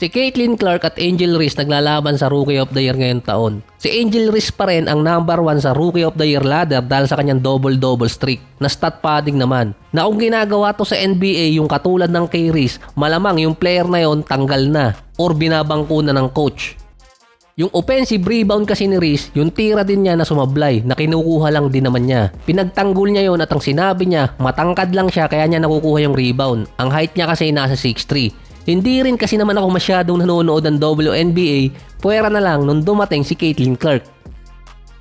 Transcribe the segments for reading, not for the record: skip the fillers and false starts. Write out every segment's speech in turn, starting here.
Si Caitlin Clark at Angel Reese naglalaban sa Rookie of the Year ngayong taon. Si Angel Reese pa rin ang number 1 sa Rookie of the Year ladder dahil sa kanyang double-double streak na stat padding naman. Na kung ginagawa to sa NBA yung katulad ng kay Reese, malamang yung player na yon tanggal na or binabangko na ng coach. Yung offensive rebound kasi ni Reese, yung tira din niya na sumablay na kinukuha lang din naman niya. Pinagtanggol niya yon at ang sinabi niya, matangkad lang siya kaya niya nakukuha yung rebound. Ang height niya kasi nasa 6'3". Hindi rin kasi naman ako masyadong nanonood ng WNBA, puwera na lang nung dumating si Caitlin Clark.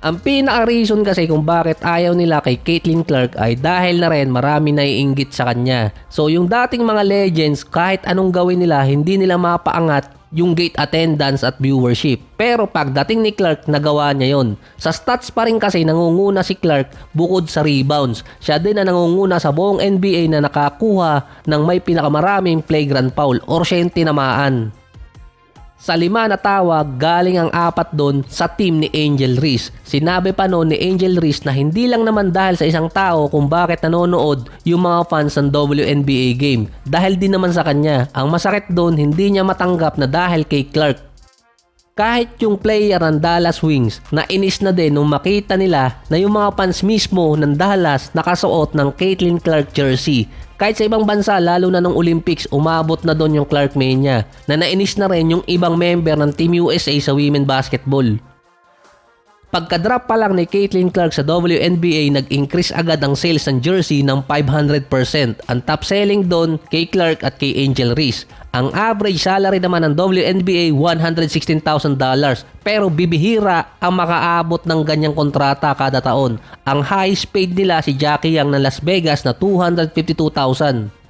Ang pinaka-reason kasi kung bakit ayaw nila kay Caitlin Clark ay dahil na rin marami naiinggit sa kanya. So yung dating mga legends, kahit anong gawin nila, hindi nila mapaangat yung gate attendance at viewership. Pero pagdating ni Clark, nagawa niya yon. Sa stats pa rin kasi nangunguna si Clark bukod sa rebounds. Siya din na nangunguna sa buong NBA na nakakuha ng may pinakamaraming flagrant foul or siya yung tinamaan. Sa 5 na tawag, galing ang 4 doon sa team ni Angel Reese. Sinabi pa noon ni Angel Reese na hindi lang naman dahil sa isang tao kung bakit nanonood yung mga fans ng WNBA game. Dahil din naman sa kanya. Ang masakit doon, hindi niya matanggap na dahil kay Clark. Kahit yung player ng Dallas Wings, nainis na din nung makita nila na yung mga fans mismo ng Dallas nakasuot ng Caitlin Clark jersey. Kahit sa ibang bansa, lalo na nung Olympics, umabot na doon yung Clark Mania na nainis na rin yung ibang member ng Team USA sa women basketball. Pagka-drop pa lang ni Caitlin Clark sa WNBA, nag-increase agad ang sales ng jersey ng 500%. Ang top selling doon kay Clark at kay Angel Reese. Ang average salary naman ng WNBA, $116,000. Pero bibihira ang makaabot ng ganyang kontrata kada taon. Ang highest paid nila si Jackie Young ng Las Vegas na $252,000.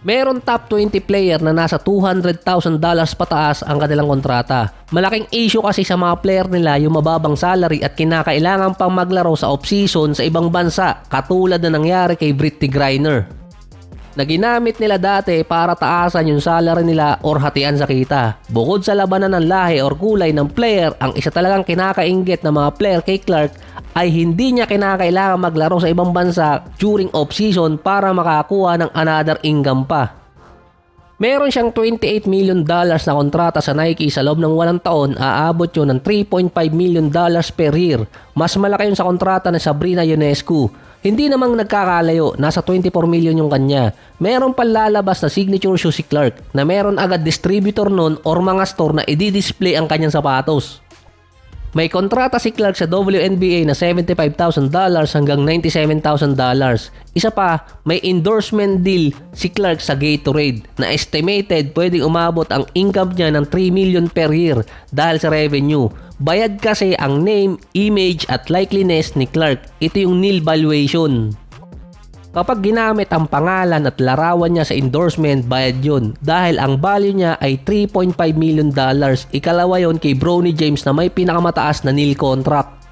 Meron top 20 player na nasa $200,000 pataas ang kanilang kontrata. Malaking issue kasi sa mga player nila yung mababang salary at kinakailangan pang maglaro sa off-season sa ibang bansa katulad na nangyari kay Brittney Griner. Na ginamit nila dati para taasan yung salary nila or hatian sa kita. Bukod sa labanan ng lahi or kulay ng player, ang isa talagang kinakainggit ng mga player kay Clark ay hindi niya kinakailangan maglaro sa ibang bansa during off-season para makakuha ng another income pa. Meron siyang $28 million na kontrata sa Nike sa loob ng 8 taon, aabot yun ng $3.5 million per year. Mas malaki yun sa kontrata ni Sabrina Ionescu. Hindi namang nagkakalayo, nasa 24 million yung kanya. Meron pa lalabas na signature shoe si Clark na meron agad distributor nun or mga store na i-display ang kanyang sapatos. May kontrata si Clark sa WNBA na $75,000 hanggang $97,000. Isa pa, may endorsement deal si Clark sa Gatorade na estimated pwedeng umabot ang income niya ng $3 million per year dahil sa revenue. Bayad kasi ang name, image at likeliness ni Clark. Ito yung nil valuation. Kapag ginamit ang pangalan at larawan niya sa endorsement, bayad yun. Dahil ang value niya ay $3.5 million. Ikalawa yon kay Bronny James na may pinakamataas na nil contract.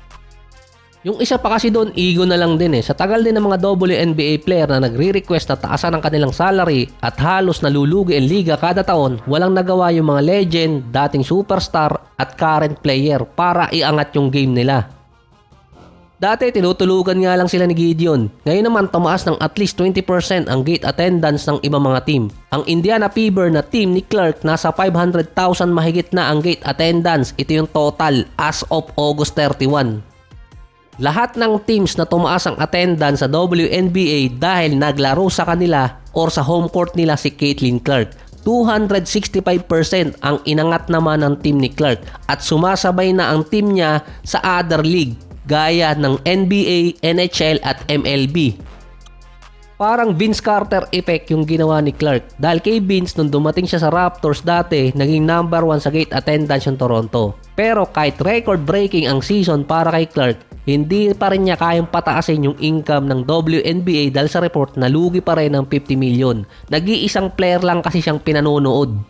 Yung isa pa kasi doon, ego na lang din eh. Sa tagal din ng mga WNBA player na nagre-request na taasan ang kanilang salary at halos nalulugi ang liga kada taon, walang nagawa yung mga legend, dating superstar at current player para iangat yung game nila. Dati tinutulugan nga lang sila ni Gideon. Ngayon naman tumaas ng at least 20% ang gate attendance ng ibang mga team. Ang Indiana Fever na team ni Clark nasa 500,000 mahigit na ang gate attendance. Ito yung total as of August 31. Lahat ng teams na tumaas ang attendance sa WNBA dahil naglaro sa kanila or sa home court nila si Caitlin Clark. 265% ang inangat naman ng team ni Clark at sumasabay na ang team niya sa other league gaya ng NBA, NHL at MLB. Parang Vince Carter effect yung ginawa ni Clark. Dahil kay Vince nung dumating siya sa Raptors dati, naging number 1 sa gate attendance yung Toronto. Pero kahit record-breaking ang season para kay Clark, hindi pa rin niya kayang pataasin yung income ng WNBA dahil sa report na lugi pa rin ng $50 million. Nag-iisang player lang kasi siyang pinanonood.